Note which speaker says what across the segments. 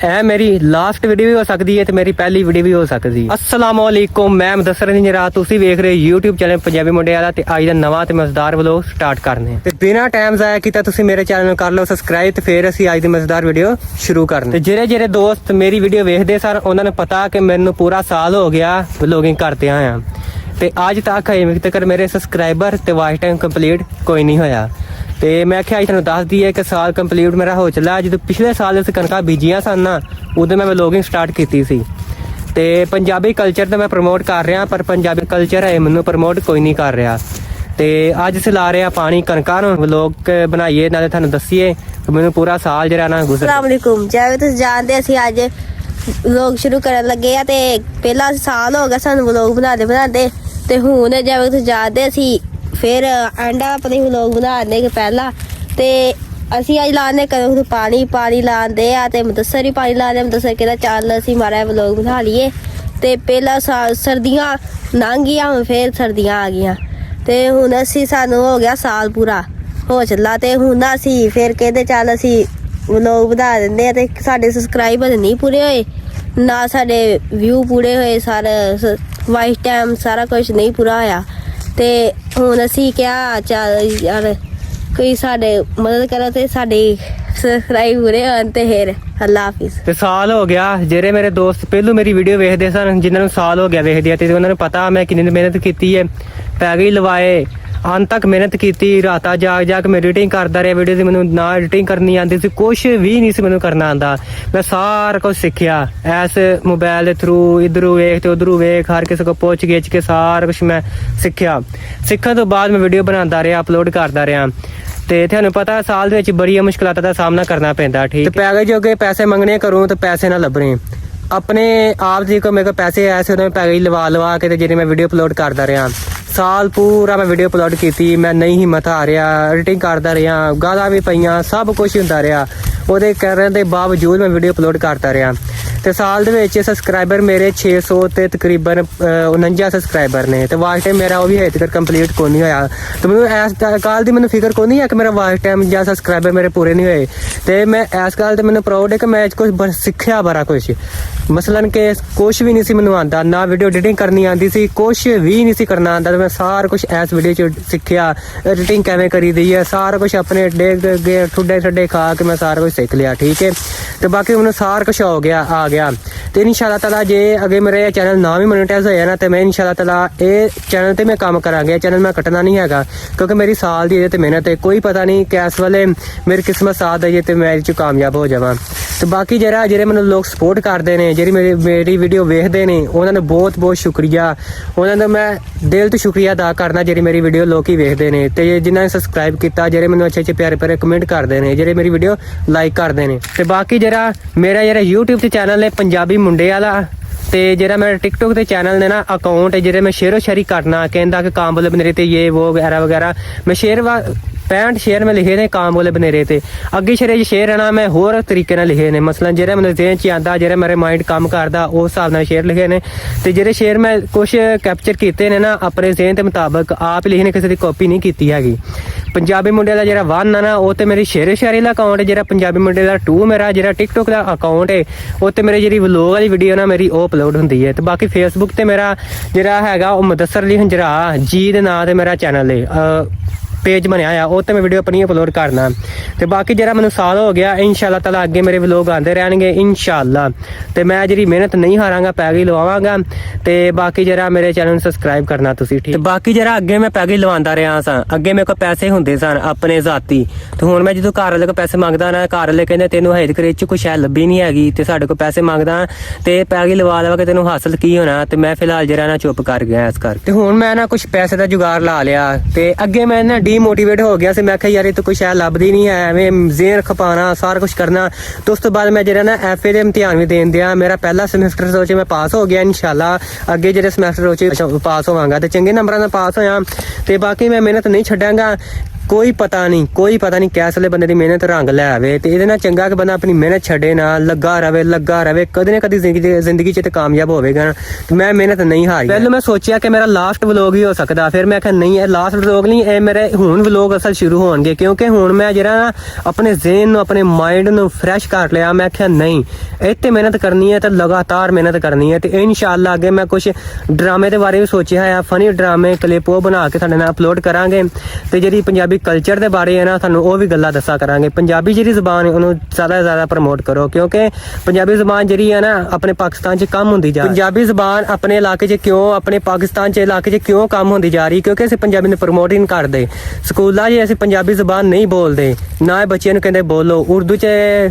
Speaker 1: ਇਹ ਮੇਰੀ last video ਵੀ ਹੋ ਸਕਦੀ ਹੈ ਤੇ ਮੇਰੀ ਪਹਿਲੀ ਵੀਡੀਓ ਵੀ ਹੋ ਸਕਦੀ। अस्सलाम वालेकुम, मैं मुदस्सर निजरा, ਤੁਸੀਂ ਵੇਖ ਰਹੇ YouTube ਚੈਨਲ ਪੰਜਾਬੀ ਮੁੰਡੇ ਵਾਲਾ ਤੇ ਅੱਜ ਦਾ ਨਵਾਂ ਤੇ ਮਜ਼ੇਦਾਰ ਵਲੌਗ ਸਟਾਰਟ ਕਰਨੇ ਤੇ ਬਿਨਾਂ ਟਾਈਮ ਜ਼ਾਇਆ ਕੀਤਾ ਤੁਸੀਂ ਮੇਰੇ ਚੈਨਲ ਨੂੰ ਕਰ ਲਓ ਸਬਸਕ੍ਰਾਈਬ ਤੇ ਫਿਰ ਅਸੀਂ ਅੱਜ ਦੀ ਮਜ਼ੇਦਾਰ ਵੀਡੀਓ ਸ਼ੁਰੂ ਕਰਨੇ। ਤੇ ਜਿਹੜੇ ਦੋਸਤ ਮੇਰੀ ਵੀਡੀਓ ਵੇਖਦੇ ਸਨ ਉਹਨਾਂ ਨੂੰ ਪਤਾ ਕਿ ਮੈਨੂੰ ਪੂਰਾ ਸਾਲ ਹੋ ਗਿਆ ਵਲੌਗਿੰਗ ਕਰਦੇ ਆਇਆ ਤੇ ਅੱਜ ਤੱਕ ਅਜੇ ਤੱਕ ਮੇਰੇ ਸਬਸਕ੍ਰਾਈਬਰ ਤੇ ਵਾਚ ਟਾਈਮ ਕੰਪਲੀਟ ਕੋਈ ਨਹੀਂ ਹੋਇਆ। ਤੇ ਮੈਂ ਆਖਿਆ ਅੱਜ ਤੁਹਾਨੂੰ ਦੱਸ ਦਈਏ ਕਿ ਸਾਲ ਕੰਪਲੀਟ ਮੇਰਾ ਹੋ ਚੱਲਾ। ਜਦੋਂ ਪਿਛਲੇ ਸਾਲ ਅਸੀਂ ਕਣਕਾਂ ਬੀਜੀਆਂ ਸਨ ਨਾ ਉਦੋਂ ਮੈਂ ਵਲੌਗਿੰਗ ਸਟਾਰਟ ਕੀਤੀ ਸੀ ਤੇ ਪੰਜਾਬੀ ਕਲਚਰ ਤਾਂ ਮੈਂ ਪ੍ਰਮੋਟ ਕਰ ਰਿਹਾ ਪਰ ਪੰਜਾਬੀ ਕਲਚਰ ਹੈ ਮੈਨੂੰ ਪ੍ਰਮੋਟ ਕੋਈ ਨਹੀਂ ਕਰ ਰਿਹਾ। ਤੇ ਅੱਜ ਅਸੀਂ ਲਾ ਰਹੇ ਆ ਪਾਣੀ ਕਣਕਾਂ ਨੂੰ ਵਲੌਗ ਬਣਾਈਏ ਨਾਲੇ ਤੁਹਾਨੂੰ ਦੱਸੀਏ ਕਿ ਮੈਨੂੰ ਪੂਰਾ ਸਾਲ ਜਿਹੜਾ ਨਾ ਗੁਜ਼ਰ।
Speaker 2: अस्सलाम वालेकुम, ਜਿਵੇਂ ਤੁਸੀਂ ਜਾਣਦੇ ਅਸੀਂ ਅੱਜ ਵਲੌਗ ਸ਼ੁਰੂ ਕਰਨ ਲੱਗੇ ਆ ਤੇ ਪਹਿਲਾ ਸਾਲ ਹੋ ਗਿਆ ਸਾਨੂੰ ਵਲੌਗ ਬਣਾਉਂਦੇ ਤੇ ਹੁਣ ਜਿਵੇਂ ਤੁਸੀਂ ਜਾਣਦੇ ਅਸੀਂ ਫਿਰ ਐਂਡਾ ਆਪਣੇ ਵਲੌਗ ਬਣਾਉਂਦੇ ਕਿ ਪਹਿਲਾਂ ਤੇ ਅਸੀਂ ਅੱਜ ਲਾਣੇ ਕਦੋਂ ਪਾਣੀ ਲਾਉਂਦੇ ਆ ਤੇ ਮੁਦੱਸਰ ਹੀ ਪਾਣੀ ਲਾਉਂਦੇ। ਮੁਦੱਸਰ ਕਹਿੰਦਾ ਚੱਲ ਅਸੀਂ ਮਾੜਾ ਵਲੌਗ ਬਣਾ ਲਈਏ ਤੇ ਪਹਿਲਾ ਸਰਦੀਆਂ ਲੰਘ ਗਈਆਂ ਹੁਣ ਫਿਰ ਸਰਦੀਆਂ ਆ ਗਈਆਂ ਤੇ ਹੁਣ ਅਸੀਂ ਸਾਨੂੰ ਹੋ ਗਿਆ ਸਾਲ ਪੂਰਾ ਹੋ ਚੱਲਾ ਤੇ ਹੁਣ ਅਸੀਂ ਫਿਰ ਕਹਿੰਦੇ ਚੱਲ ਅਸੀਂ ਵਲੌਗ ਵਧਾ ਦਿੰਦੇ ਆ ਤੇ ਸਾਡੇ ਸਬਸਕ੍ਰਾਈਬਰ ਨਹੀਂ ਪੂਰੇ ਹੋਏ ਨਾ ਸਾਡੇ ਵਿਊ ਪੂਰੇ ਹੋਏ ਸਾਰਾ ਵਾਚ ਟਾਈਮ ਸਾਰਾ ਕੁਝ ਨਹੀਂ ਪੂਰਾ ਹੋਇਆ ਤੇ ਹੁਣ ਅਸੀਂ ਕਿਹਾ ਚੱਲ ਯਾਰ ਕੋਈ ਸਾਡੇ ਮਦਦ ਕਰੋ ਤੇ ਸਾਡੇ ਸਬਸਕ੍ਰਾਈਬ ਪੂਰੇ ਹੋਣ ਤੇ ਫਿਰ ਅੱਲਾ ਹਾਫਿਜ਼।
Speaker 1: ਤੇ ਸਾਲ ਹੋ ਗਿਆ ਜਿਹੜੇ ਮੇਰੇ ਦੋਸਤ ਪਹਿਲੋਂ ਮੇਰੀ ਵੀਡੀਓ ਵੇਖਦੇ ਸਨ ਜਿਨ੍ਹਾਂ ਨੂੰ ਸਾਲ ਹੋ ਗਿਆ ਵੇਖਦੇ ਆ ਤੇ ਉਹਨਾਂ ਨੂੰ ਪਤਾ ਮੈਂ ਕਿੰਨੀ ਮਿਹਨਤ ਕੀਤੀ ਹੈ। ਪੈਸੇ ਲਵਾਏ ਅੰਤ ਤੱਕ ਮਿਹਨਤ ਕੀਤੀ ਰਾਤਾਂ ਜਾਗ ਕੇ ਮੈਂ ਐਡੀਟਿੰਗ ਕਰਦਾ ਰਿਹਾ ਵੀਡੀਓ ਦੀ। ਮੈਨੂੰ ਨਾ ਐਡੀਟਿੰਗ ਕਰਨੀ ਆਉਂਦੀ ਸੀ ਕੁਛ ਵੀ ਨਹੀਂ ਸੀ ਮੈਨੂੰ ਕਰਨਾ ਆਉਂਦਾ। ਮੈਂ ਸਾਰਾ ਕੁਝ ਸਿੱਖਿਆ ਐਸ ਮੋਬਾਈਲ ਦੇ ਥਰੂ ਇਧਰੋਂ ਵੇਖ ਤੇ ਉਧਰੋਂ ਵੇਖ ਹਰ ਕਿਸੇ ਕੋਲ ਪੁੱਛ ਗਿੱਛ ਕੇ ਸਾਰਾ ਕੁਝ ਮੈਂ ਸਿੱਖਿਆ। ਸਿੱਖਣ ਤੋਂ ਬਾਅਦ ਮੈਂ ਵੀਡੀਓ ਬਣਾਉਂਦਾ ਰਿਹਾ ਅਪਲੋਡ ਕਰਦਾ ਰਿਹਾ ਤੇ ਤੁਹਾਨੂੰ ਪਤਾ ਸਾਲ ਦੇ ਵਿੱਚ ਬੜੀਆਂ ਮੁਸ਼ਕਲਾਂ ਦਾ ਸਾਹਮਣਾ ਕਰਨਾ ਪੈਂਦਾ। ਠੀਕ ਤੇ ਪੈਸੇ ਜੋਗੇ ਪੈਸੇ ਮੰਗਣੇ ਕਰੂੰ ਤੇ ਪੈਸੇ ਨਾ ਲੱਭਣੇ ਆਪਣੇ ਆਪ ਜੀ ਕੋ ਮੇਰੇ ਕੋਲ ਪੈਸੇ ਆਏ ਸੀ ਉਹਨੇ ਪੈਸੇ ਲਵਾ ਕੇ ਤੇ ਜਿਹੜੀ ਮੈਂ ਵੀਡੀਓ ਅਪਲੋਡ ਕਰਦਾ ਰਿਹਾ ਸਾਲ ਪੂਰਾ ਮੈਂ ਵੀਡੀਓ ਅਪਲੋਡ ਕੀਤੀ। ਮੈਂ ਨਹੀਂ ਹਿੰਮਤ ਹਾਰਿਆ ਐਡੀਟਿੰਗ ਕਰਦਾ ਰਿਹਾ ਗਾਲਾਂ ਵੀ ਪਈਆਂ ਸਭ ਕੁਝ ਹੁੰਦਾ ਰਿਹਾ ਉਹਦੇ ਕਰਨ ਦੇ ਬਾਵਜੂਦ ਮੈਂ ਵੀਡੀਓ ਅਪਲੋਡ ਕਰਦਾ ਰਿਹਾ ਤੇ ਸਾਲ ਦੇ ਵਿੱਚ ਸਬਸਕ੍ਰਾਈਬਰ ਮੇਰੇ 600 ਤੇ ਤਕਰੀਬਨ 49 ਸਬਸਕ੍ਰਾਈਬਰ ਨੇ ਤੇ ਵਾਚ ਟਾਈਮ ਮੇਰਾ ਉਹ ਵੀ ਹਜੇ ਤੱਕ ਕੰਪਲੀਟ ਕੋਈ ਨਹੀਂ ਹੋਇਆ ਤੇ ਮੈਨੂੰ ਇਸ ਗੱਲ ਦੀ ਮੈਨੂੰ ਫਿਕਰ ਕੋਈ ਨਹੀਂ ਹੈ ਕਿ ਮੇਰਾ ਵਾਚ ਟਾਈਮ ਜਾਂ ਸਬਸਕ੍ਰਾਈਬਰ ਮੇਰੇ ਪੂਰੇ ਨਹੀਂ ਹੋਏ ਤੇ ਮੈਂ ਇਸ ਗੱਲ ਤੇ ਮੈਨੂੰ ਪ੍ਰਾਊਡ ਹੈ ਕਿ ਮੈਂ ਕੁਝ ਸਿੱਖਿਆ ਬੜਾ ਕੁਝ ਮਸਲਨ ਕਿ ਕੁਛ ਵੀ ਨਹੀਂ ਸੀ ਮੈਨੂੰ ਆਉਂਦਾ ਨਾ ਵੀਡੀਓ ਐਡੀਟਿੰਗ ਕਰਨੀ ਆਉਂਦੀ ਸੀ ਕੁਛ ਵੀ ਨਹੀਂ ਸੀ ਕਰਨਾ ਆਉਂਦਾ ਤੇ ਮੈਂ ਸਾਰਾ ਕੁਝ ਇਸ ਵੀਡੀਓ 'ਚ ਸਿੱਖਿਆ। ਐਡੀਟਿੰਗ ਕਿਵੇਂ ਕਰੀ ਦੀ ਹੈ ਸਾਰਾ ਕੁਝ ਆਪਣੇ ਡੇ ਠੁੱਡੇ ਖਾ ਕੇ ਮੈਂ ਸਾਰਾ ਕੁਝ ਸਿੱਖ ਲਿਆ। ਠੀਕ ਹੈ ਤੇ ਬਾਕੀ ਮੈਨੂੰ ਸਾਰਾ ਕੁਝ ਆ ਗਿਆ ਤੇ ਇਨਸ਼ਾਅੱਲਾ ਤਾਲਾ ਜੇ ਅੱਗੇ ਮੇਰੇ ਚੈਨਲ ਨਾ ਵੀ ਮੋਨੇਟਾਈਜ਼ ਹੋਇਆ ਨਾ ਤੇ ਮੈਂ ਇਨਸ਼ਾਅੱਲਾ ਤਾਲਾ ਇਹ ਚੈਨਲ ਤੇ ਮੈਂ ਕੰਮ ਕਰਾਂਗੇ। ਚੈਨਲ ਮੈਂ ਕੱਟਣਾ ਨਹੀਂ ਹੈਗਾ ਕਿਉਂਕਿ ਮੇਰੀ ਸਾਲ ਦੀ ਇਹਦੇ ਤੇ ਮਿਹਨਤ ਹੈ ਕੋਈ ਪਤਾ ਨਹੀਂ ਕਿ ਇਸ ਵੇਲੇ ਮੇਰੀ ਕਿਸਮਤ ਸਾਥ ਦੇਈਏ ਤੇ ਮੈਂ ਇਹ 'ਚ ਕਾਮਯਾਬ ਹੋ ਜਾਵਾਂ। ਤੇ ਬਾਕੀ ਜਿਹੜੇ ਮੈਨੂੰ ਲੋਕ ਸਪੋਰਟ ਕਰਦੇ ਨੇ ਜਿਹੜੀ ਮੇਰੀ ਵੀਡੀਓ ਵੇਖਦੇ ਨੇ ਉਹਨਾਂ ਨੂੰ ਬਹੁਤ ਬਹੁਤ ਸ਼ੁਕਰੀਆ। ਉਹਨਾਂ ਦਾ ਮੈਂ ਦਿਲ ਤੋਂ ਸ਼ੁਕਰੀਆ ਅਦਾ ਕਰਨਾ ਜਿਹੜੀ ਮੇਰੀ ਵੀਡੀਓ ਲੋਕੀ ਵੇਖਦੇ ਨੇ ਤੇ ਜਿਨ੍ਹਾਂ ਨੇ ਸਬਸਕ੍ਰਾਈਬ ਕੀਤਾ ਜਿਹੜੇ ਮੈਨੂੰ ਅੱਛੇ ਪਿਆਰੇ ਕਮੈਂਟ ਕਰਦੇ ਨੇ ਜਿਹੜੇ ਮੇਰੀ ਵੀਡੀਓ ਲਾਈਕ ਕਰਦੇ ਨੇ। ਤੇ ਬਾਕੀ ਮੇਰਾ YouTube ਤੇ ਚੈਨਲ ਹੈ ਪੰਜਾਬੀ ਮੁੰਡੇ ਵਾਲਾ ਤੇ ਜਿਹੜਾ ਮੇਰਾ TikTok ਤੇ ਚੈਨਲ ਨੇ ਨਾ ਅਕਾਊਂਟ ਹੈ ਜਿਹੜੇ ਮੈਂ ਸ਼ੇਅਰੋ ਸ਼ੇਅਰੀ ਕਰਨਾ ਕਹਿੰਦਾ ਕਿ ਕਾਂਬਲੇ ਬਨੇਰੇ ਤੇ ਇਹ ਉਹ ਵਗੈਰਾ ਮੈਂ 65 ਸ਼ੇਅਰ ਮੈਂ ਲਿਖੇ ਨੇ ਕਾਂਬਲੇ ਬਨੇਰੇ ਤੇ ਅੱਗੇ ਸ਼ੇਅਰ ਹੈ ਨਾ ਮੈਂ ਹੋਰ ਤਰੀਕੇ ਨਾਲ ਲਿਖੇ ਨੇ ਮਸਲਨ ਜਿਹੜਾ ਮੈਨੂੰ ਜ਼ਿਹਨ 'ਚ ਆਉਂਦਾ ਜਿਹੜਾ ਮੇਰੇ ਮਾਈਂਡ ਕੰਮ ਕਰਦਾ ਉਸ ਹਿਸਾਬ ਨਾਲ ਸ਼ੇਅਰ ਲਿਖੇ ਨੇ ਤੇ ਜਿਹੜੇ ਸ਼ੇਅਰ ਮੈਂ ਕੁਝ ਕੈਪਚਰ ਕੀਤੇ ਨੇ ਨਾ ਆਪਣੇ ਜ਼ਿਹਨ ਦੇ ਮੁਤਾਬਕ ਆਪ ਲਿਖੇ ਨੇ ਕਿਸੇ ਦੀ ਕਾਪੀ ਨਹੀਂ ਕੀਤੀ ਹੈਗੀ। ਪੰਜਾਬੀ ਮੁੰਡੇ ਦਾ ਜਿਹੜਾ 1 ਹੈ ਨਾ ਉਹ ਤੇ ਮੇਰੀ ਸ਼ੇਅਰੋ ਸ਼ਾਇਰੀ ਦਾ ਅਕਾਊਂਟ ਹੈ। ਜਿਹੜਾ ਪੰਜਾਬੀ ਮੁੰਡੇ ਦਾ 2 ਮੇਰਾ ਜਿਹੜਾ TikTok ਦਾ ਅਕਾਊਂਟ ਹੈ ਉਹ ਤੇ ਮੇਰੀ ਜਿਹੜੀ ਵਲੌਗ ਵਾਲੀ ਵੀਡੀਓ ਨਾ ਮੇਰੀ ਉਹ ਅਪਲੋਡ ਹੁੰਦੀ ਹੈ। ਤੇ ਬਾਕੀ Facebook ਤੇ ਮੇਰਾ ਜਿਹੜਾ ਹੈਗਾ ਉਹ ਮੁਦੱਸਰ ਅਲੀ ਹੰਜਰਾ ਜੀ ਦੇ ਨਾਂ ਤੇ ਮੇਰਾ ਚੈਨਲ ਹੈ पेज बनया आ वो तो मैं वीडियो अपनी अपलोड करना। तो बाकी जरा मैंने साल हो गया इंशाल्लाह ताला अगे मेरे व्लॉग आते रहेंगे इंशाल्लाह। तो मैं जी मेहनत नहीं हारांगा पैगी लवावांगा तो बाकी जरा मेरे चैनल सबसक्राइब करना तुसी ठीक। बाकी जरा अगे मैं पैगी लवांदा रहा सा अगे मेरे को पैसे हुंदे सन अपने जाती तो हुण मैं जो घर वाले को पैसे मंगदा ना घर वाले कहंदे तैनूं हजे तक इच कुछ है लभी नहीं हैगी ते साडे को पैसे मंगदा ते पैगी लवा लवा के तैनूं हासिल की होना। तो मैं फिलहाल जरा ना चुप कर गया इस कर ते हुण मैं ना कुछ पैसे दा जुगाड़ ला लिया ते अगे मैं ना मोटिवेट हो गया मैं आख्या यार तो कुछ है लभदी नहीं है एवें ज़ेहन खपाना सारा कुछ करना। तो उस तो बाद मैं जरा ना FA दे इम्तिहान भी देन दिया मेरा पहला सेमेस्टर सोचे मैं पास हो गया इंशाल्लाह अगे जेह्ड़े सेमेस्टर सोचे पास होवांगा ते चंगे नंबरां नाल पास होया। ते बाकी मैं मेहनत नहीं छड्डांगा ਕੋਈ ਪਤਾ ਨਹੀਂ ਕਿਸ ਵੇਲੇ ਬੰਦੇ ਦੀ ਮਿਹਨਤ ਰੰਗ ਲੈ ਆਵੇ। ਤੇ ਇਹਦੇ ਨਾਲ ਚੰਗਾ ਕਿ ਬੰਦਾ ਆਪਣੀ ਮਿਹਨਤ ਛੱਡੇ ਨਾ, ਲੱਗਾ ਰਵੇ ਕਦੇ ਨਾ ਕਦੇ ਜ਼ਿੰਦਗੀ 'ਚ ਤੇ ਕਾਮਯਾਬ ਹੋਵੇਗਾ। ਤੇ ਮੈਂ ਮਿਹਨਤ ਨਹੀਂ ਹਾਰੀ। ਪਹਿਲਾਂ ਮੈਂ ਸੋਚਿਆ ਕਿ ਮੇਰਾ ਲਾਸਟ ਵਲੋਗ ਹੀ ਹੋ ਸਕਦਾ, ਫਿਰ ਮੈਂ ਕਿਹਾ ਨਹੀਂ, ਇਹ ਲਾਸਟ ਵਲੋਗ ਨਹੀਂ, ਇਹ ਮੇਰੇ ਹੁਣ ਵਲੋਗ ਅਸਲ ਸ਼ੁਰੂ ਹੋਣਗੇ, ਕਿਉਂਕਿ ਹੁਣ ਮੈਂ ਜਿਹੜਾ ਆਪਣੇ ਜ਼ਿਹਨ ਨੂੰ, ਆਪਣੇ ਮਾਈਂਡ ਨੂੰ ਫਰੈਸ਼ ਕਰ ਲਿਆ। ਮੈਂ ਕਿਹਾ ਨਹੀਂ, ਇੱਥੇ ਮਿਹਨਤ ਕਰਨੀ ਹੈ ਤੇ ਲਗਾਤਾਰ ਮਿਹਨਤ ਕਰਨੀ ਹੈ। ਤੇ ਇਨਸ਼ਾਅੱਲਾ ਅੱਗੇ ਮੈਂ ਕੁਝ ਡਰਾਮੇ ਦੇ ਬਾਰੇ ਵੀ ਸੋਚਿਆ ਹੈ, ਫਨੀ ਡਰਾਮੇ ਕਲਿੱਪ ਉਹ ਬਣਾ ਕੇ ਤੁਹਾਡੇ ਨਾਲ ਅਪਲੋਡ ਕਰਾਂਗੇ। ਤੇ ਜਿਹੜੀ ਪੰਜਾਬੀ ਕਲਚਰ ਦੇ ਬਾਰੇ ਹੈ ਨਾ, ਤੁਹਾਨੂੰ ਉਹ ਵੀ ਗੱਲਾਂ ਦੱਸਿਆ ਕਰਾਂਗੇ। ਪੰਜਾਬੀ ਜਿਹੜੀ ਜ਼ੁਬਾਨ ਹੈ ਉਹਨੂੰ ਜ਼ਿਆਦਾ ਤੋਂ ਜ਼ਿਆਦਾ ਪ੍ਰਮੋਟ ਕਰੋ, ਕਿਉਂਕਿ ਪੰਜਾਬੀ ਜ਼ੁਬਾਨ ਜਿਹੜੀ ਹੈ ਨਾ ਆਪਣੇ ਪਾਕਿਸਤਾਨ 'ਚ ਕਮ ਹੁੰਦੀ ਜਾ ਰਹੀ। ਪੰਜਾਬੀ ਜ਼ੁਬਾਨ ਆਪਣੇ ਇਲਾਕੇ 'ਚ ਕਿਉਂ, ਆਪਣੇ ਪਾਕਿਸਤਾਨ 'ਚ ਇਲਾਕੇ 'ਚ ਕਿਉਂ ਕਮ ਹੁੰਦੀ ਜਾ ਰਹੀ? ਕਿਉਂਕਿ ਅਸੀਂ ਪੰਜਾਬੀ ਨੂੰ ਪ੍ਰਮੋਟ ਹੀ ਨਹੀਂ ਕਰਦੇ। ਸਕੂਲਾਂ 'ਚ ਅਸੀਂ ਪੰਜਾਬੀ ਜ਼ੁਬਾਨ ਨਹੀਂ ਬੋਲਦੇ, ਨਾ ਇਹ ਬੱਚਿਆਂ ਨੂੰ ਕਹਿੰਦੇ ਬੋਲੋ। ਉਰਦੂ 'ਚ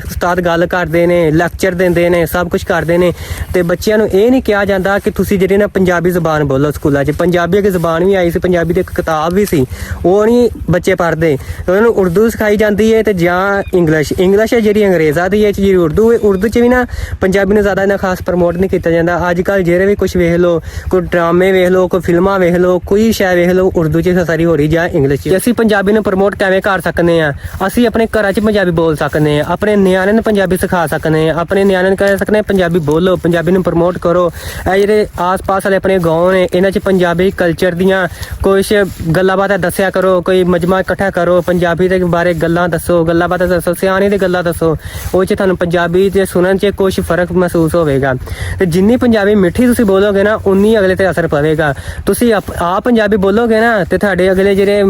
Speaker 1: ਉਸਤਾਦ ਗੱਲ ਕਰਦੇ ਨੇ, ਲੈਕਚਰ ਦਿੰਦੇ ਨੇ, ਸਭ ਕੁਝ ਕਰਦੇ ਨੇ, ਤੇ ਬੱਚਿਆਂ ਨੂੰ ਇਹ ਨਹੀਂ ਕਿਹਾ ਜਾਂਦਾ ਕਿ ਤੁਸੀਂ ਜਿਹੜੀ ਨਾ ਪੰਜਾਬੀ ਜ਼ੁਬਾਨ ਬੋਲੋ। ਸਕੂਲਾਂ 'ਚ ਪੰਜਾਬੀ ਇੱਕ ਜ਼ੁਬਾਨ ਵੀ ਆਈ ਸੀ, ਪੰਜਾਬੀ ਦੀ ਇੱਕ ਕਿਤਾਬ ਵੀ ਸੀ, ਉਹ ਨਹੀਂ ਬੱਚੇ ਪੜ੍ਹਦੇ। ਉਹਨਾਂ ਨੂੰ ਉਰਦੂ ਸਿਖਾਈ ਜਾਂਦੀ ਹੈ ਤੇ ਜਾਂ ਇੰਗਲਿਸ਼ ਹੈ ਜਿਹੜੀ ਅੰਗਰੇਜ਼ਾਂ ਦੀ ਹੈ, ਜਿਹੜੀ ਉਰਦੂ ਹੈ। ਉਰਦੂ 'ਚ ਵੀ ਨਾ ਪੰਜਾਬੀ ਨੂੰ ਜ਼ਿਆਦਾ ਇਹਨਾਂ ਖਾਸ ਪ੍ਰਮੋਟ ਨਹੀਂ ਕੀਤਾ ਜਾਂਦਾ। ਅੱਜ ਕੱਲ੍ਹ ਜਿਹੜੇ ਵੀ ਕੁਝ ਵੇਖ ਲਓ, ਕੋਈ ਡਰਾਮੇ ਵੇਖ ਲਓ, ਕੋਈ ਫਿਲਮਾਂ ਵੇਖ ਲਓ, ਕੋਈ ਸ਼ੈ ਵੇਖ ਲਓ, ਉਰਦੂ 'ਚ ਸਾਰੀ ਹੋ ਰਹੀ ਜਾਂ ਇੰਗਲਿਸ਼ 'ਚ। ਅਸੀਂ ਪੰਜਾਬੀ ਨੂੰ ਪ੍ਰਮੋਟ ਕਿਵੇਂ ਕਰ ਸਕਦੇ ਹਾਂ? ਅਸੀਂ ਆਪਣੇ ਘਰਾਂ 'ਚ ਪੰਜਾਬੀ ਬੋਲ ਸਕਦੇ ਹਾਂ, ਆਪਣੇ ਨਿਆਣਿਆਂ ਨੂੰ ਪੰਜਾਬੀ ਸਿਖਾ ਸਕਦੇ ਹਾਂ, ਆਪਣੇ ਨਿਆਣਿਆਂ ਨੂੰ ਕਹਿ ਸਕਦੇ ਹਾਂ ਪੰਜਾਬੀ ਬੋਲੋ, ਪੰਜਾਬੀ ਨੂੰ ਪ੍ਰਮੋਟ ਕਰੋ। ਇਹ ਜਿਹੜੇ ਆਸ-ਪਾਸ ਵਾਲੇ ਆਪਣੇ ਗਾਉਂ ਨੇ, ਇਹਨਾਂ 'ਚ ਪੰਜਾਬੀ ਕਲਚਰ ਦੀਆਂ ਕੁਛ ਗੱਲਾਂ ਬਾਤਾਂ ਦੱਸਿਆ ਕਰੋ, ਕੋਈ ਮਜਮਾ ਇਕੱਠਾ ਕਰੋ, ਪੰਜਾਬੀ ਦੇ ਬਾਰੇ ਗੱਲਾਂ ਦੱਸੋ, ਗੱਲਾਂ ਬਾਤਾਂ ਦੱਸੋ, ਸਿਆਣੇ ਦੀ ਗੱਲਾਂ ਦੱਸੋ। ਉਹ 'ਚ ਤੁਹਾਨੂੰ ਪੰਜਾਬੀ ਤੇ ਸੁਣਨ 'ਚ ਕੁਛ ਫਰਕ ਮਹਿਸੂਸ ਹੋਵੇਗਾ। ਤੇ ਜਿੰਨੀ ਪੰਜਾਬੀ ਮਿੱਠੀ ਤੁਸੀਂ ਬੋਲੋਗੇ ਨਾ, ਉਨੀ ਅਗਲੇ ਤੇ ਅਸਰ ਪਵੇਗਾ। ਤੁਸੀਂ ਆਪ ਪੰਜਾਬੀ ਬੋਲੋਗੇ ਨਾ, ਤੇ ਤੁਹਾਡੇ ਅਗਲੇ ਜਿਹੜੇ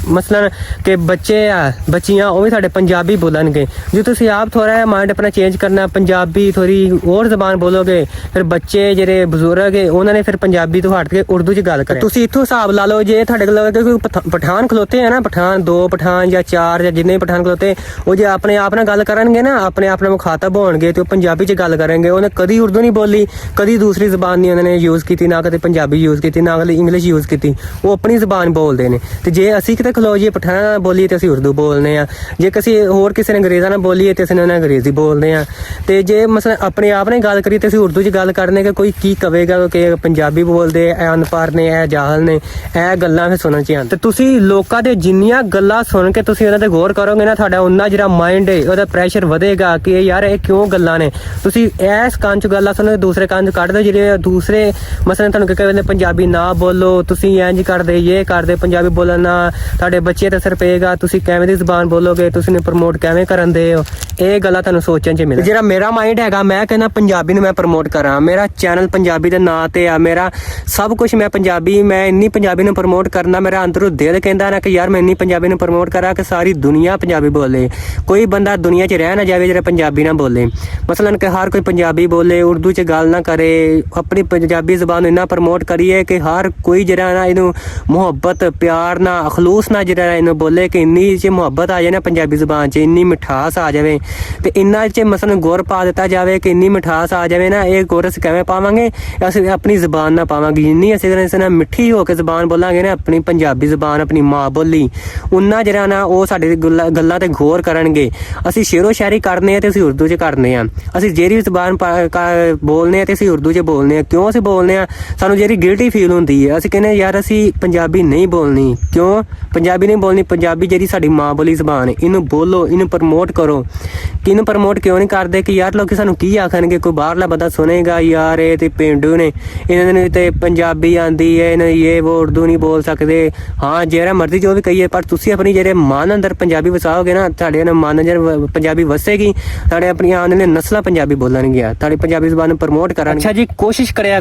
Speaker 1: ਮਸਲਨ ਕਿ ਬੱਚੇ ਆ, ਬੱਚੀਆਂ, ਉਹ ਵੀ ਤੁਹਾਡੇ ਪੰਜਾਬੀ ਬੋਲਣਗੇ। ਜੇ ਤੁਸੀਂ ਆਪ ਥੋੜਾ ਜਿਹਾ ਮਾਈਂਡ ਆਪਣਾ ਚੇਂਜ ਕਰਨਾ, ਪੰਜਾਬੀ ਥੋੜੀ ਹੋਰ ਜ਼ਬਾਨ ਬੋਲੋਗੇ, ਫਿਰ ਬੱਚੇ ਜਿਹੜੇ ਬਜ਼ੁਰਗ ਹੈ ਉਹਨਾਂ ਨੇ ਫਿਰ ਪੰਜਾਬੀ ਤੋਂ ਹਟ ਕੇ ਉਰਦੂ 'ਚ ਗੱਲ ਕਰੇ। ਤੁਸੀਂ ਇੱਥੋਂ ਹਿਸਾਬ ਲਾ ਲਓ, ਜੇ ਤੁਹਾਡੇ ਕੋਲ ਕੋਈ ਪਠਾਨ ਖਲੋਤੇ ਆ ਨਾ, ਪਠਾਨ 2 ਪਠਾਨ ਜਾਂ 4 ਜਾਂ ਜਿੰਨੇ ਪਠਾਨ ਖਲੋਤੇ, ਉਹ ਜੇ ਆਪਣੇ ਆਪ ਨਾਲ ਗੱਲ ਕਰਨਗੇ ਨਾ, ਆਪਣੇ ਆਪ ਨਾਲ ਮੁਖਾਤਬ ਹੋਣਗੇ, ਤੇ ਉਹ ਪੰਜਾਬੀ 'ਚ ਗੱਲ ਕਰਨਗੇ। ਉਹਨੇ ਕਦੀ ਉਰਦੂ ਨਹੀਂ ਬੋਲੀ, ਕਦੀ ਦੂਸਰੀ ਜ਼ਬਾਨ ਨਹੀਂ ਉਹਨਾਂ ਨੇ ਯੂਜ਼ ਕੀਤੀ, ਨਾ ਕਦੇ ਪੰਜਾਬੀ ਯੂਜ਼ ਕੀਤੀ, ਨਾ ਕਦੇ ਇੰਗਲਿਸ਼ ਯੂਜ਼ ਕੀਤੀ। ਉਹ ਆਪਣੀ ਜ਼ਬਾਨ ਬੋਲਦੇ ਨੇ। ਤੇ ਜੇ ਅਸੀਂ ਕਿਤੇ ਖਲੋ ਜੀ ਪਠਾਨਾਂ ਨਾਲ ਬੋਲੀਏ ਤੇ ਅਸੀਂ ਉਰਦੂ ਬੋਲਦੇ ਆ, ਜੇ ਹੋਰ ਕਿਸੇ ਨੇ ਅੰਗਰੇਜ਼ਾਂ ਨਾਲ ਬੋਲੀਏ ਤੇ ਅਸੀਂ ਉਹਨਾਂ ਨਾਲ ਅੰਗਰੇਜ਼ੀ ਬੋਲਦੇ ਆ। ਤੇ ਜੇ ਮਸਲ ਆਪਣੇ ਆਪ ਨੇ ਗੱਲ ਕਰੀ ਤੇ ਅਸੀਂ ਉਰਦੂ 'ਚ ਗੱਲ ਕਰਨੇ ਕਿ ਕੋਈ ਕੀ ਕਵੇਗਾ ਕਿ ਪੰਜਾਬੀ ਬੋਲਦੇ ਇਹ ਅਨਪੜ੍ਹ ਨੇ, ਇਹ ਜਾਹਲ ਨੇ, ਇਹ ਗੱਲਾਂ ਫਿਰ ਸੁਣਨ 'ਚ ਆਉਂਦੀਆਂ। ਤੇ ਤੁਸੀਂ ਲੋਕਾਂ ਦੇ ਜਿੰਨੀਆਂ ਗੱਲਾਂ ਸੁਣ ਕੇ ਤੁਸੀਂ ਉਹਨਾਂ ਤੇ ਗੌਰ ਕਰੋਗੇ ਨਾ, ਤੁਹਾਡਾ ਉਹਨਾਂ ਜਿਹੜਾ ਮਾਈਂਡ ਹੈ ਉਹਦਾ ਪ੍ਰੈਸ਼ਰ ਵਧੇਗਾ ਕਿ ਯਾਰ ਇਹ ਕਿਉਂ ਗੱਲਾਂ ਨੇ। ਤੁਸੀਂ ਇਸ ਕੰਨ 'ਚ ਗੱਲਾਂ ਸੁਣੋ, ਦੂਸਰੇ ਕੰਨ 'ਚ ਕੱਢ ਦਿਓ। ਜਿਹੜੇ ਦੂਸਰੇ ਮਸਲ ਤੁਹਾਨੂੰ ਕਹਿੰਦੇ ਪੰਜਾਬੀ ਨਾ ਬੋਲੋ, ਤੁਸੀਂ ਇੰਝ ਕਰਦੇ, ਇਹ ਕਰਦੇ, ਪੰਜਾਬੀ ਬੋਲਣ ਨਾਲ ਤੁਹਾਡੇ ਬੱਚੇ ਤੇ ਅਸਰ ਪਏਗਾ, ਤੁਸੀਂ ਕਿਵੇਂ ਦੀ ਜ਼ਬਾਨ ਬੋਲੋਗੇ, ਤੁਸੀਂ ਨੇ ਪ੍ਰਮੋਟ ਕਿਵੇਂ ਕਰਨ ਦੇ ਹੋ। ਇਹ ਗੱਲਾਂ ਤੁਹਾਨੂੰ ਸੋਚਣ 'ਚ ਮਿਲੇ। ਜਿਹੜਾ ਮੇਰਾ ਮਾਈਂਡ ਹੈਗਾ, ਮੈਂ ਕਹਿੰਦਾ ਪੰਜਾਬੀ ਨੂੰ ਮੈਂ ਪ੍ਰਮੋਟ ਕਰਾਂ। ਮੇਰਾ ਚੈਨਲ ਪੰਜਾਬੀ ਦੇ ਨਾਂ ਤੇ ਆ, ਮੇਰਾ ਸਭ ਕੁਝ ਮੈਂ ਪੰਜਾਬੀ, ਮੈਂ ਇੰਨੀ ਪੰਜਾਬੀ ਨੂੰ ਪ੍ਰਮੋਟ ਕਰਨਾ। ਮੇਰਾ ਅੰਦਰੋਂ ਦਿਲ ਕਹਿੰਦਾ ਨਾ ਕਿ ਯਾਰ ਮੈਂ ਇੰਨੀ ਪੰਜਾਬੀ ਨੂੰ ਪ੍ਰਮੋਟ ਕਰਾਂ ਕਿ ਸਾਰੀ ਦੁਨੀਆ ਪੰਜਾਬੀ ਬੋਲੇ। ਕੋਈ ਬੰਦਾ ਦੁਨੀਆ 'ਚ ਰਹਿ ਨਾ ਜਾਵੇ ਜਿਹੜਾ ਪੰਜਾਬੀ ਨਾ ਬੋਲੇ। ਮਸਲਨ ਕਿ ਹਰ ਕੋਈ ਪੰਜਾਬੀ ਬੋਲੇ, ਉਰਦੂ 'ਚ ਗੱਲ ਨਾ ਕਰੇ। ਆਪਣੀ ਪੰਜਾਬੀ ਜ਼ਬਾਨ ਨੂੰ ਇੰਨਾ ਪ੍ਰਮੋਟ ਕਰੀਏ ਕਿ ਹਰ ਕੋਈ ਜਿਹੜਾ ਨਾ ਇਹਨੂੰ ਮੁਹੱਬਤ, ਪਿਆਰ ਨਾਲ, ਅਖਲੂਸ ਨਾਲ ਜਿਹੜਾ ਇਹਨੂੰ ਬੋਲੇ, ਕਿ ਇੰਨੀ 'ਚ ਮੁਹੱਬਤ ਆ ਜਾਏ ਨਾ ਪੰਜਾਬੀ ਜ਼ਬਾਨ 'ਚ, ਇੰਨੀ ਮਿਠਾਸ ਆ ਜਾਵੇ। ਤੇ ਇੰਨਾ 'ਚ ਮਸਲਨ ਗੁਰ ਪਾ ਦਿੱਤਾ ਜਾਵੇ ਕਿ ਇੰਨੀ ਮਿਠਾਸ ਆ ਜਾਵੇ ਨਾ। ਇਹ ਗੁਰ ਅਸੀਂ ਕਿਵੇਂ ਪਾਵਾਂਗੇ? ਅਸੀਂ ਆਪਣੀ ਜ਼ਬਾਨ ਨਾਲ ਪਾਵਾਂਗੇ। ਜਿੰਨੀ ਅਸੀਂ ਇਸ ਨਾਲ ਮਿੱਠੀ ਹੋ ਕੇ ਜ਼ਬਾਨ ਬੋਲਾਂਗੇ ਨਾ, ਆਪਣੀ ਪੰਜਾਬੀ ਜ਼ਬਾਨ, ਆਪਣੀ ਮਾਂ ਬੋਲੀ, ਉਨਾ ਜਿਹੜਾ ਨਾ ਉਹ ਸਾਡੇ ਗੱਲਾਂ ਤੇ ਗੌਰ ਕਰਨਗੇ। ਅਸੀਂ ਸ਼ੇਰੋ ਸ਼ਾਇਰੀ ਕਰਨੇ ਆ ਤੇ ਅਸੀਂ ਉਰਦੂ 'ਚ ਕਰਨੇ ਆ। ਅਸੀਂ ਜਿਹੜੀ ਜ਼ਬਾਨ ਬੋਲਨੇ ਆ ਤੇ ਅਸੀਂ ਉਰਦੂ 'ਚ ਬੋਲਨੇ ਆ। ਕਿਉਂ ਅਸੀਂ ਬੋਲਨੇ ਆ? ਸਾਨੂੰ ਜਿਹੜੀ ਗਿਲਟੀ ਫੀਲ ਹੁੰਦੀ ਹੈ, ਅਸੀਂ ਕਹਿੰਦੇ ਯਾਰ ਅਸੀਂ ਪੰਜਾਬੀ ਨਹੀਂ ਬੋਲਣੀ। ਕਿਉਂ ਪੰਜਾਬੀ ਨਹੀਂ ਬੋਲਣੀ? ਪੰਜਾਬੀ ਜਿਹੜੀ ਸਾਡੀ ਮਾਂ ਬੋਲੀ ਜ਼ਬਾਨ ਹੈ, ਇਹਨੂੰ ਬੋਲੋ, ਇਹਨੂੰ ਪ੍ਰਮੋਟ ਕਰੋ। ਕਿਹਨੂੰ ਪ੍ਰਮੋਟ ਕਿਉਂ ਨਹੀਂ ਕਰਦੇ? ਕਿ ਯਾਰ ਲੋਕੀ ਸਾਨੂੰ ਕੀ ਆਖਣਗੇ? ਕੋਈ ਬਾਹਰਲਾ ਬੰਦਾ ਸੁਣੇਗਾ ਯਾਰ ਇਹ ਤੇ ਪੇਂਡੂ ਨੇ, ਇਹਨਾਂ ਨੂੰ ਤੇ ਪੰਜਾਬੀ ਆਂਦੀ ਹੈ, ਇਹਨਾਂ ਇਹ ਉਹ ਉਰਦੂ ਨਹੀਂ ਬੋਲ ਸਕਦੇ। ਹਾਂ, ਜਿਹੜਾ ਮਰਜ਼ੀ ਜੋ ਵੀ ਕਹੀਏ, ਪਰ ਤੁਸੀਂ ਆਪਣੀ ਜਿਹੜੇ ਮਨ ਅੰਦਰ ਪੰਜਾਬੀ ਵਸਾਓਗੇ ਨਾ, ਤੁਹਾਡੇ ਮਨ ਅੰਦਰ ਪੰਜਾਬੀ ਵਸੇਗੀ, ਤੁਹਾਡੇ ਆਪਣੀਆਂ ਆਉਣ ਵਾਲੀਆਂ ਨਸਲਾਂ ਪੰਜਾਬੀ ਬੋਲਣਗੀਆਂ, ਤੁਹਾਡੀ ਪੰਜਾਬੀ ਜ਼ਬਾਨ ਨੂੰ ਪ੍ਰਮੋਟ ਕਰਨਗੇ। ਅੱਛਾ ਜੀ, ਕੋਸ਼ਿਸ਼ ਕਰਿਆ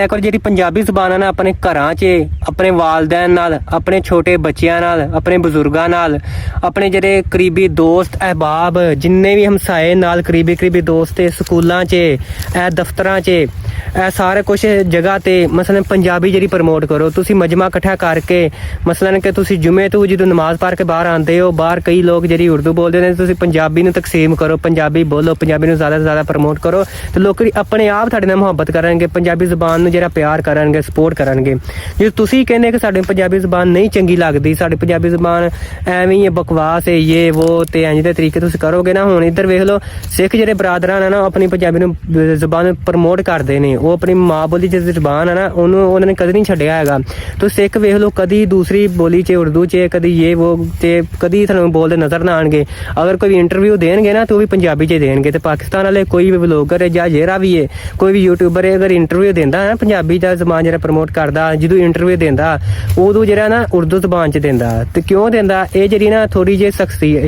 Speaker 1: ਕਰੋ ਜਿਹੜੀ ਪੰਜਾਬੀ ਜ਼ਬਾਨ ਹੈ ਨਾ, ਆਪਣੇ ਘਰਾਂ 'ਚ, ਆਪਣੇ ਵਾਲਦੈਨ ਨਾਲ, ਆਪਣੇ ਛੋਟੇ ਬੱਚਿਆਂ ਨਾਲ, ਆਪਣੇ ਬਜ਼ੁਰਗਾਂ ਨਾਲ, ਆਪਣੇ ਜਿਹੜੇ ਕਰੀਬੀ ਦੋਸਤ ਅਹਿਬਾਬ, ਜਿੰਨੇ ਵੀ ਹਮਸਾਏ ਨਾਲ ਕਰੀਬੀ ਦੋਸਤ, ਸਕੂਲਾਂ 'ਚ, ਇਹ ਦਫ਼ਤਰਾਂ 'ਚ, ਇਹ ਸਾਰੇ ਕੁਛ ਜਗ੍ਹਾ ਤੇ ਮਸਲਨ ਪੰਜਾਬੀ ਜਿਹੜੀ ਪ੍ਰਮੋਟ ਕਰੋ। ਤੁਸੀਂ ਮਜਮਾ ਇਕੱਠਾ ਕਰਕੇ, ਮਸਲਨ ਕਿ ਤੁਸੀਂ ਜੁਮੇ ਤੋਂ ਜਦੋਂ ਨਮਾਜ਼ ਪੜ੍ਹ ਕੇ ਬਾਹਰ ਆਉਂਦੇ ਹੋ, ਬਾਹਰ ਕਈ ਲੋਕ ਜਿਹੜੀ ਉਰਦੂ ਬੋਲਦੇ ਨੇ, ਤੁਸੀਂ ਪੰਜਾਬੀ ਨੂੰ ਤਕਸੀਮ ਕਰੋ, ਪੰਜਾਬੀ ਬੋਲੋ, ਪੰਜਾਬੀ ਨੂੰ ਜ਼ਿਆਦਾ ਤੋਂ ਜ਼ਿਆਦਾ ਪ੍ਰਮੋਟ ਕਰੋ, ਤੇ ਲੋਕ ਆਪਣੇ ਆਪ ਤੁਹਾਡੇ ਨਾਲ ਮੁਹੱਬਤ ਕਰਨਗੇ, ਪੰਜਾਬੀ ਜ਼ਬਾਨ ਨੂੰ ਜਿਹੜਾ ਪਿਆਰ ਕਰਨਗੇ, ਸਪੋਰਟ ਕਰਨਗੇ। ਜੇ ਤੁਸੀਂ ਕਹਿੰਦੇ ਕਿ ਸਾਡੀ ਪੰਜਾਬੀ ਜ਼ਬਾਨ ਨਹੀਂ ਚੰਗੀ ਲੱਗਦੀ, ਲੱਗਦੀ। ਸਾਡੀ ਪੰਜਾਬੀ ਜ਼ੁਬਾਨ ਐਵੇਂ ਹੀ ਹੈ, ਬਕਵਾਸ ਹੈ, ਇਹ ਉਹ ਤੇ ਇੰਜ ਦੇ ਤਰੀਕੇ ਤੁਸੀਂ ਕਰੋਗੇ ਨਾ। ਹੁਣ ਇੱਧਰ ਵੇਖ ਲਓ, ਸਿੱਖ ਜਿਹੜੇ ਬਰਾਦਰਾਂ ਨੇ ਨਾ, ਉਹ ਆਪਣੀ ਪੰਜਾਬੀ ਨੂੰ ਜ਼ੁਬਾਨ ਪ੍ਰਮੋਟ ਕਰਦੇ ਨੇ। ਉਹ ਆਪਣੀ ਮਾਂ ਬੋਲੀ ਜਿਹੜੀ ਜ਼ੁਬਾਨ ਹੈ ਨਾ, ਉਹਨਾਂ ਨੇ ਕਦੇ ਨਹੀਂ ਛੱਡਿਆ ਹੈਗਾ। ਤੁਸੀਂ ਸਿੱਖ ਵੇਖ ਲਓ, ਕਦੀ ਦੂਸਰੀ ਬੋਲੀ 'ਚ, ਉਰਦੂ 'ਚ, ਕਦੀ ਇਹ ਉਹ ਤੇ ਕਦੀ ਤੁਹਾਨੂੰ ਬੋਲਦੇ ਨਜ਼ਰ ਨਾ ਆਣਗੇ। ਅਗਰ ਕੋਈ ਇੰਟਰਵਿਊ ਦੇਣਗੇ ਨਾ, ਤਾਂ ਉਹ ਵੀ ਪੰਜਾਬੀ 'ਚ ਦੇਣਗੇ। ਤੇ ਪਾਕਿਸਤਾਨ ਵਾਲੇ ਕੋਈ ਵੀ ਵਲੋਗਰ ਹੈ ਜਾਂ ਜਿਹੜਾ ਵੀ ਹੈ, ਕੋਈ ਵੀ ਯੂਟਿਊਬਰ ਹੈ, ਅਗਰ ਇੰਟਰਵਿਊ ਦਿੰਦਾ ਹੈ ਨਾ, ਪੰਜਾਬੀ ਦਾ ਜ਼ਬਾਨ ਜਿਹੜਾ ਪ੍ਰਮੋਟ ਕਰਦਾ, ਜਦੋਂ ਇੰਟਰਵਿਊ ਦਿੰਦਾ ਉਦੋਂ ਜਿਹੜਾ ਨਾ ਉਰਦੂ ਜ਼ਬਾਨ 'ਚ ਦਿੰਦਾ। ਤੇ ਕਿਉਂ ਦਿੰਦਾ? ਇਹ ਜਿਹੜੀ ਨਾ ਥੋੜੀ ਜਿਹੀ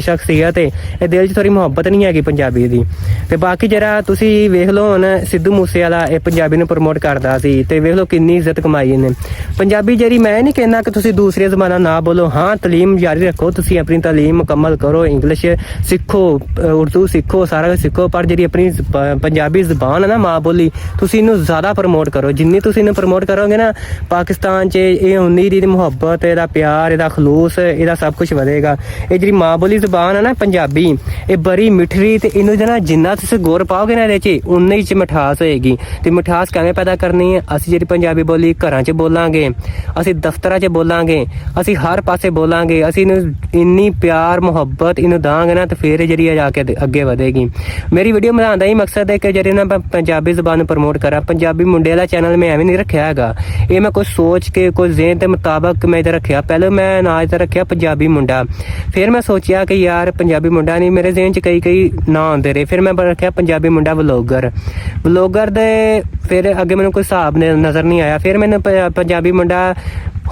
Speaker 1: ਸ਼ਖਸੀਅਤ ਹੈ, ਇਹ ਦਿਲ 'ਚ ਥੋੜੀ ਮੁਹੱਬਤ ਨਹੀਂ ਹੈਗੀ ਪੰਜਾਬੀ ਦੀ। ਤੇ ਬਾਕੀ ਜਿਹੜਾ ਤੁਸੀਂ ਵੇਖ ਲਓ, ਹੁਣ ਸਿੱਧੂ ਮੂਸੇ ਵਾਲਾ ਇਹ ਪੰਜਾਬੀ ਨੂੰ ਪ੍ਰਮੋਟ ਕਰਦਾ ਸੀ, ਤੇ ਵੇਖ ਲਓ ਕਿੰਨੀ ਇੱਜ਼ਤ ਕਮਾਈ ਇਹਨੇ। ਪੰਜਾਬੀ ਜਿਹੜੀ, ਮੈਂ ਨਹੀਂ ਕਹਿੰਦਾ ਕਿ ਤੁਸੀਂ ਦੂਸਰੀਆਂ ਜ਼ਬਾਨਾਂ ਨਾ ਬੋਲੋ, ਹਾਂ ਤਾਲੀਮ ਜਾਰੀ ਰੱਖੋ, ਤੁਸੀਂ ਆਪਣੀ ਤਾਲੀਮ ਮੁਕੰਮਲ ਕਰੋ, ਇੰਗਲਿਸ਼ ਸਿੱਖੋ, ਉਰਦੂ ਸਿੱਖੋ, ਸਾਰਾ ਕੁਝ ਸਿੱਖੋ, ਪਰ ਜਿਹੜੀ ਆਪਣੀ ਪੰਜਾਬੀ ਜ਼ਬਾਨ ਹੈ ਨਾ, ਮਾਂ ਬੋਲੀ, ਤੁਸੀਂ ਇਹਨੂੰ ਜ਼ਿਆਦਾ ਪ੍ਰਮੋਟ ਕਰੋ। ਜਿੰਨੀ ਤੁਸੀਂ ਇਹਨੂੰ ਪ੍ਰਮੋਟ ਕਰੋਗੇ ਨਾ, ਪਾਕਿਸਤਾਨ 'ਚ ਇਹ ਉਨੀ ਦੀ ਮੁਹੱਬਤ, ਇਹਦਾ ਪਿਆਰ, ਇਹਦਾ ਖਲੂਸ, ਇਹਦਾ ਸਭ ਕੁਝ ਵਧੇਗਾ। ਇਹ ਜਿਹੜੀ ਮਾਂ ਬੋਲੀ ਜ਼ਬਾਨ ਹੈ ਨਾ ਪੰਜਾਬੀ, ਇਹ ਬੜੀ ਮਿੱਠੀ, ਤੇ ਇਹਨੂੰ ਜਿਹੜਾ ਜਿੰਨਾ ਤੁਸੀਂ ਗੁਰ ਪਾਓਗੇ ਨਾ ਇਹਦੇ 'ਚ, ਉਨੀ ਹੀ 'ਚ ਮਿਠਾਸ ਹੋਏਗੀ। ਤੇ ਮਿਠਾਸ ਕਿਵੇਂ ਪੈਦਾ ਕਰਨੀ ਹੈ? ਅਸੀਂ ਜਿਹੜੀ ਪੰਜਾਬੀ ਬੋਲੀ ਘਰਾਂ 'ਚ ਬੋਲਾਂਗੇ, ਅਸੀਂ ਦਫ਼ਤਰਾਂ 'ਚ ਬੋਲਾਂਗੇ, ਅਸੀਂ ਹਰ ਪਾਸੇ ਬੋਲਾਂਗੇ, ਅਸੀਂ ਇਹਨੂੰ ਇੰਨੀ ਪਿਆਰ ਮੁਹੱਬਤ ਇਹਨੂੰ ਦਾਂਗੇ ਨਾ, ਤੇ ਫਿਰ ਇਹ ਜਿਹੜੀ ਜਾ ਕੇ ਅੱਗੇ ਵਧੇਗੀ। ਮੇਰੀ ਵੀਡੀਓ ਬਣਾਉਣ ਦਾ ਹੀ ਮਕਸਦ ਹੈ ਕਿ ਜਿਹੜੇ ਨਾ ਮੈਂ ਪੰਜਾਬੀ ਜ਼ਬਾਨ ਨੂੰ ਪ੍ਰਮੋਟ ਕਰਾਂ। ਪੰਜਾਬੀ ਮੁੰਡੇ ਵਾਲਾ ਚੈਨਲ ਮੈਂ ਐਵੇਂ ਨਹੀਂ ਰੱਖਿਆ ਹੈਗਾ, ਇਹ ਮੈਂ ਕੁਝ ਸੋਚ ਕੇ, ਕੁਝ ਜ਼ਹਿਨ ਦੇ ਮੁਤਾਬਕ ਮੈਂ ਇੱਧਰ ਰੱਖਿਆ। ਪਹਿਲਾਂ ਮੈਂ ਨਾਂ ਇੱਧਰ ਰੱਖਿਆ ਪੰਜਾਬੀ ਮੁੰਡਾ, ਫਿਰ ਮੈਂ ਸੋਚਿਆ ਕਿ ਯਾਰ ਪੰਜਾਬੀ ਮੁੰਡਾ ਨਹੀਂ, ਮੇਰੇ ਜ਼ਹਿਨ 'ਚ ਕਈ ਨਾਂ ਆਉਂਦੇ ਰਹੇ, ਫਿਰ ਮੈਂ ਰੱਖਿਆ ਪੰਜਾਬੀ ਮੁੰਡਾ ਵਲੋਗਰ ਦੇ। ਫਿਰ ਅੱਗੇ ਮੈਨੂੰ ਕੋਈ ਹਿਸਾਬ ਨਜ਼ਰ ਨਹੀਂ ਆਇਆ, ਫਿਰ ਮੈਨੂੰ ਪੰਜਾਬੀ ਮੁੰਡਾ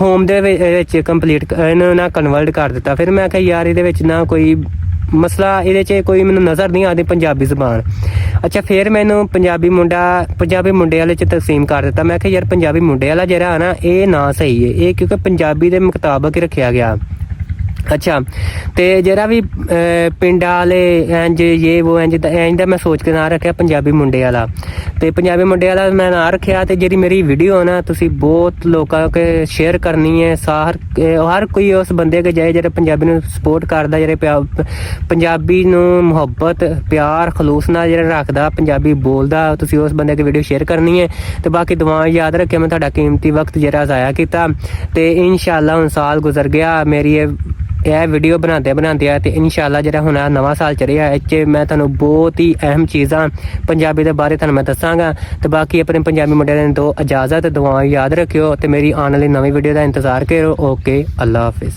Speaker 1: ਹੋਮ ਦੇ ਵਿੱਚ ਕੰਪਲੀਟ ਇਹਨੂੰ ਨਾ ਕਨਵਰਟ ਕਰ ਦਿੱਤਾ। ਫਿਰ ਮੈਂ ਕਿਹਾ ਯਾਰ ਇਹਦੇ ਵਿੱਚ ਨਾ ਕੋਈ ਮਸਲਾ, ਇਹਦੇ 'ਚ ਕੋਈ ਮੈਨੂੰ ਨਜ਼ਰ ਨਹੀਂ ਆਉਂਦੀ ਪੰਜਾਬੀ ਜ਼ਬਾਨ। ਅੱਛਾ, ਫਿਰ ਮੈਨੂੰ ਪੰਜਾਬੀ ਮੁੰਡੇ ਵਾਲੇ 'ਚ ਤਕਸੀਮ ਕਰ ਦਿੱਤਾ। ਮੈਂ ਕਿਹਾ ਯਾਰ ਪੰਜਾਬੀ ਮੁੰਡੇ ਵਾਲਾ ਜਿਹੜਾ ਹੈ ਨਾ, ਇਹ ਨਾਂ ਸਹੀ ਹੈ, ਇਹ ਕਿਉਂਕਿ ਪੰਜਾਬੀ ਦੇ ਮੁਤਾਬਕ ਹੀ ਰੱਖਿਆ ਗਿਆ। ਅੱਛਾ, ਤੇ ਜਿਹੜਾ ਵੀ ਪਿੰਡਾਂ ਵਾਲੇ ਇੰਜ ਇਹ ਉਹ ਇੰਜ ਦਾ ਮੈਂ ਸੋਚ ਕੇ ਨਾਂ ਰੱਖਿਆ ਪੰਜਾਬੀ ਮੁੰਡੇ ਵਾਲਾ। ਤੇ ਪੰਜਾਬੀ ਮੁੰਡੇ ਵਾਲਾ ਮੈਂ ਨਾਂ ਰੱਖਿਆ। ਤੇ ਜਿਹੜੀ ਮੇਰੀ ਵੀਡੀਓ ਨਾ, ਤੁਸੀਂ ਬਹੁਤ ਲੋਕਾਂ ਕੇ ਸ਼ੇਅਰ ਕਰਨੀ ਹੈ। ਹਰ ਕੋਈ ਉਸ ਬੰਦੇ ਕੇ ਜਾਏ ਜਿਹੜਾ ਪੰਜਾਬੀ ਨੂੰ ਸਪੋਰਟ ਕਰਦਾ, ਜਿਹੜੇ ਪੰਜਾਬੀ ਨੂੰ ਮੁਹੱਬਤ, ਪਿਆਰ, ਖਲੂਸ ਨਾਲ ਜਿਹੜਾ ਰੱਖਦਾ, ਪੰਜਾਬੀ ਬੋਲਦਾ, ਤੁਸੀਂ ਉਸ ਬੰਦੇ ਦੀ ਵੀਡੀਓ ਸ਼ੇਅਰ ਕਰਨੀ ਹੈ। ਤੇ ਬਾਕੀ ਦੁਆ ਯਾਦ ਰੱਖਿਆ, ਮੈਂ ਤੁਹਾਡਾ ਕੀਮਤੀ ਵਕਤ ਜਿਹੜਾ ਜ਼ਾਇਆ ਕੀਤਾ। ਤੇ ਇਨਸ਼ਾਅੱਲਾ ਹੁਣ ਸਾਲ ਗੁਜ਼ਰ ਗਿਆ ਮੇਰੀ ਇਹ ਵੀਡੀਓ ਬਣਾਉਂਦੇ ਆ, ਤੇ ਇਨਸ਼ਾਅੱਲਾ ਜਿਹੜਾ ਹੁਣ ਨਵਾਂ ਸਾਲ ਚੜਿਆ, ਇਹ 'ਚ ਮੈਂ ਤੁਹਾਨੂੰ ਬਹੁਤ ਹੀ ਅਹਿਮ ਚੀਜ਼ਾਂ ਪੰਜਾਬੀ ਦੇ ਬਾਰੇ ਤੁਹਾਨੂੰ ਮੈਂ ਦੱਸਾਂਗਾ। ਤੇ ਬਾਕੀ ਆਪਣੇ ਪੰਜਾਬੀ ਮੁੰਡਿਆਂ ਨੂੰ ਦਿਓ ਇਜਾਜ਼ਤ, ਦੁਆ ਯਾਦ ਰੱਖਿਓ, ਤੇ ਮੇਰੀ ਆਉਣ ਵਾਲੀ ਨਵੀਂ ਵੀਡੀਓ ਦਾ ਇੰਤਜ਼ਾਰ ਕਰੋ। ਓਕੇ, ਅੱਲਾ ਹਾਫਿਜ਼।